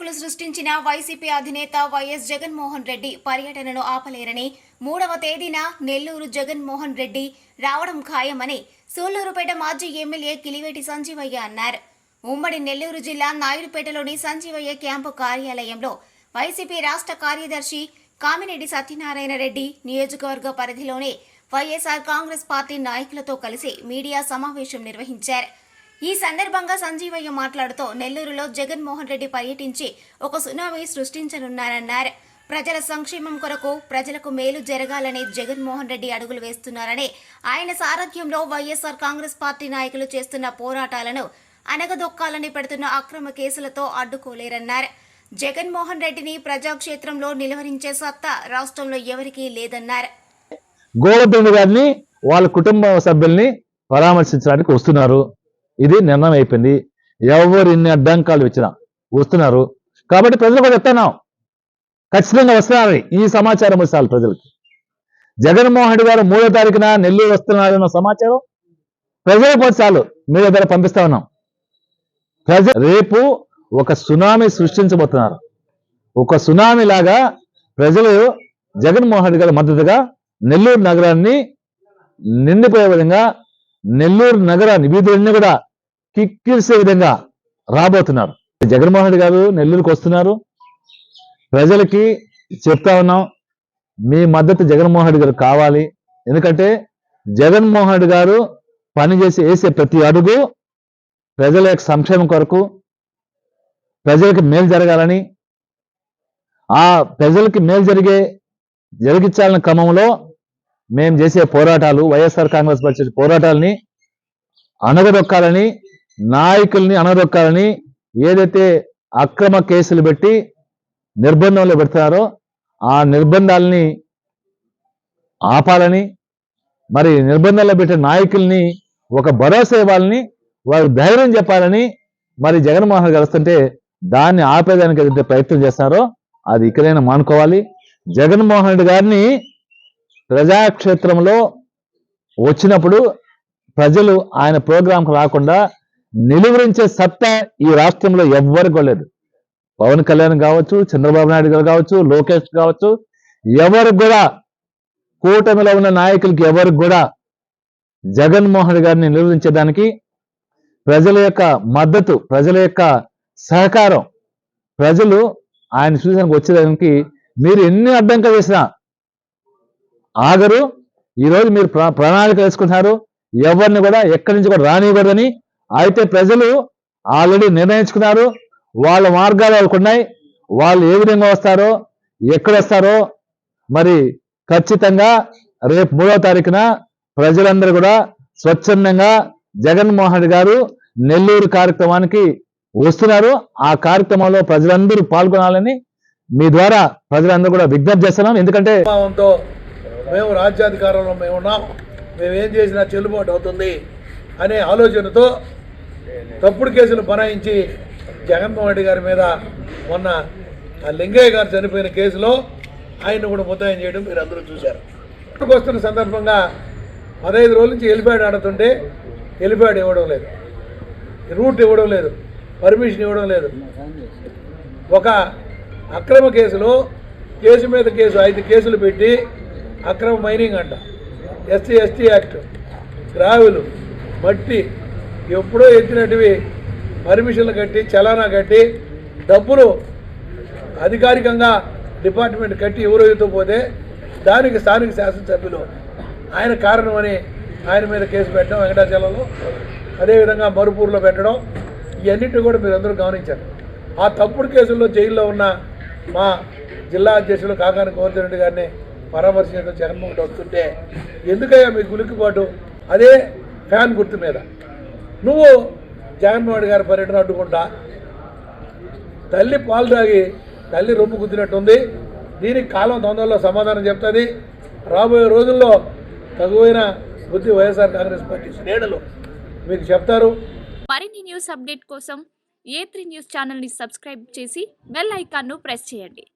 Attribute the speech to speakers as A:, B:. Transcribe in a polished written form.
A: దుమారాలు సృష్టించిన వైసీపీ అధినేత వైఎస్ జగన్మోహన్ రెడ్డి పర్యటనను ఆపలేరని 3వ తేదీన నెల్లూరు జగన్మోహన్ రెడ్డి రావడం ఖాయమని సూళ్లూరుపేట మాజీ ఎమ్మెల్యే కిలివేటి సంజీవయ్య అన్నారు. ఉమ్మడి నెల్లూరు జిల్లా నాయుడుపేటలోని సంజీవయ్య క్యాంపు కార్యాలయంలో వైసీపీ రాష్ట్ర కార్యదర్శి కామినేడి సత్యనారాయణ రెడ్డి నియోజకవర్గ పరిధిలోని వైఎస్ఆర్ కాంగ్రెస్ పార్టీ నాయకులతో కలిసి మీడియా సమావేశం నిర్వహించారు. ఈ సందర్భంగా సంజీవయ్య మాట్లాడుతూ నెల్లూరులో జగన్మోహన్ రెడ్డి పర్యటించి ఒక సునామీ సృష్టించనున్నారన్నారు. ప్రజల సంక్షేమం కొరకు ప్రజలకు మేలు జరగాలని జగన్మోహన్ రెడ్డి అడుగులు వేస్తున్నారని, ఆయన సారథ్యంలో వైఎస్ఆర్ కాంగ్రెస్ పార్టీ నాయకులు చేస్తున్న పోరాటాలను అనగదొక్కాలని పెడుతున్న అక్రమ కేసులతో అడ్డుకోలేరన్నారు. జగన్మోహన్ రెడ్డిని ప్రజాక్షేత్రంలో నిలువరించే సత్తా రాష్ట్రంలో ఎవరికీ లేదన్నారు.
B: గోవర్ధన్ గారిని వాళ్ళ కుటుంబ సభ్యుల్ని పరామర్శించడానికి వస్తున్నారు. ఇది నిర్ణయం అయిపోయింది. ఎవరు ఇన్ని అడ్డంకాలు వచ్చినా వస్తున్నారు కాబట్టి ప్రజలు కూడా చెప్తున్నాం, ఖచ్చితంగా వస్తున్నారు. ఈ సమాచారం వచ్చాలి ప్రజలకి. జగన్మోహన్ రెడ్డి గారు 3వ తారీఖున నెల్లూరు వస్తున్నారన్న సమాచారం ప్రజలకు చాలు మీడియా ద్వారా పంపిస్తా ఉన్నాం. రేపు ఒక సునామీ సృష్టించబోతున్నారు. ఒక సునామీ లాగా ప్రజలు జగన్మోహన్ రెడ్డి గారి మద్దతుగా నెల్లూరు నగరాన్ని నిండిపోయే విధంగా, నెల్లూరు నగరాన్ని వీధులన్నీ కూడా కిక్కిరిసే విధంగా రాబోతున్నారు. జగన్మోహన్ రెడ్డి గారు నెల్లూరుకు వస్తున్నారు. ప్రజలకి చెప్తా ఉన్నాం, మీ మద్దతు జగన్మోహన్ రెడ్డి గారు కావాలి. ఎందుకంటే జగన్మోహన్ రెడ్డి గారు పనిచేసి వేసే ప్రతి అడుగు ప్రజల యొక్క సంక్షేమం కొరకు, ప్రజలకు మేలు జరగాలని, ఆ ప్రజలకి మేలు జరిగించాలన్న క్రమంలో మేము చేసే పోరాటాలు, వైఎస్ఆర్ కాంగ్రెస్ పార్టీ పోరాటాలని అణగదొక్కాలని, నాయకుల్ని అణగదొక్కాలని, ఏదైతే అక్రమ కేసులు పెట్టి నిర్బంధంలో పెడతారో ఆ నిర్బంధాలని ఆపాలని, మరి నిర్బంధంలో పెట్టే నాయకుల్ని ఒక భరోసా ఇవ్వాలని, వారు ధైర్యం చెప్పాలని మరి జగన్మోహన్ గారు వస్తుంటే దాన్ని ఆపేదానికి ఏదైతే ప్రయత్నం చేస్తారో అది ఇక్కడైనా మానుకోవాలి. జగన్మోహన్ రెడ్డి గారిని ప్రజాక్షేత్రంలో వచ్చినప్పుడు ప్రజలు ఆయన ప్రోగ్రాంకు రాకుండా నిలువరించే సత్తా ఈ రాష్ట్రంలో ఎవ్వరికి లేదు. పవన్ కళ్యాణ్ కావచ్చు, చంద్రబాబు నాయుడు గారు కావచ్చు, లోకేష్ కావచ్చు, ఎవరికి కూడా, కూటమిలో ఉన్న నాయకులకి ఎవరికి కూడా జగన్మోహన్ రెడ్డి గారిని నిలువరించడానికి ప్రజల యొక్క మద్దతు, ప్రజల యొక్క సహకారం, ప్రజలు ఆయన చూసానికి వచ్చేదానికి మీరు ఎన్ని అడ్డంకులు వేసినా ఆగరు. ఈరోజు మీరు ప్రణాళిక వేసుకుంటున్నారు, ఎవరిని కూడా ఎక్కడి నుంచి కూడా రానివ్వదని. అయితే ప్రజలు ఆల్రెడీ నిర్ణయించుకున్నారు, వాళ్ళ మార్గాలు వాళ్ళకు ఉన్నాయి. వాళ్ళు ఏ విధంగా వస్తారో, ఎక్కడ వస్తారో మరి ఖచ్చితంగా రేపు 3వ తారీఖున ప్రజలందరూ కూడా స్వచ్ఛందంగా జగన్మోహన్ రెడ్డి గారు నెల్లూరు కార్యక్రమానికి వస్తున్నారు. ఆ కార్యక్రమంలో ప్రజలందరూ పాల్గొనాలని మీ ద్వారా ప్రజలందరూ కూడా విజ్ఞప్తి చేస్తున్నాం. ఎందుకంటే
C: మేము రాజ్యాధికారంలో మేము ఉన్నాం, మేమేం చేసినా చెల్లుబాటు అవుతుంది అనే ఆలోచనతో తప్పుడు కేసులు బనాయించి జగన్మోహన్ రెడ్డి గారి మీద మొన్న లింగయ్య గారు చనిపోయిన కేసులో ఆయన్ని కూడా ముద్దాయం చేయడం మీరు అందరూ చూశారు. వస్తున్న సందర్భంగా 15 రోజుల నుంచి హెలిప్యాడ్ ఆడుతుంటే హెలిప్యాడ్ ఇవ్వడం లేదు, రూట్ ఇవ్వడం లేదు, పర్మిషన్ ఇవ్వడం లేదు. ఒక అక్రమ కేసులో కేసు మీద కేసు 5 కేసులు పెట్టి అక్రమ మైనింగ్ అంట, ఎస్సీ యాక్ట్, గ్రావెలు, మట్టి ఎప్పుడో ఎత్తినట్టువి పర్మిషన్లు కట్టి, చలానా కట్టి, డబ్బులు అధికారికంగా డిపార్ట్మెంట్ కట్టి ఎవరో పోతే దానికి స్థానిక శాసనసభ్యులు ఆయన కారణమని ఆయన మీద కేసు పెట్టడం, వెంకటాచలంలో అదేవిధంగా మరుపూరులో పెట్టడం, ఇవన్నిటి కూడా మీరు అందరూ గమనించారు. ఆ తప్పుడు కేసుల్లో జైల్లో ఉన్న మా జిల్లా అధ్యక్షులు కాకాని గోవర్ధన్ రెడ్డి గారిని పరామర్శించడం జగన్మోహన్ రెడ్డి వస్తుంటే ఎందుకయ్యా మీ గులికిపాటు? అదే ఫ్యాన్ గుర్తు మీద నువ్వు జగన్మోహన్ రెడ్డి గారి పర్యటన అడ్డుకుంటా, తల్లి పాలు తాగి తల్లి రొమ్ము గుద్దినట్టుంది. దీనికి కాలం తొందరలో సమాధానం చెప్తుంది. రాబోయే రోజుల్లో తగువైన బుద్ధి వైఎస్ఆర్ కాంగ్రెస్ పార్టీ శ్రేణులు మీకు చెప్తారు.
D: మరిన్ని న్యూస్ అప్డేట్ కోసం A3 న్యూస్ ఛానల్ని సబ్స్క్రైబ్ చేసి బెల్ ఐకాన్ను ప్రెస్ చేయండి.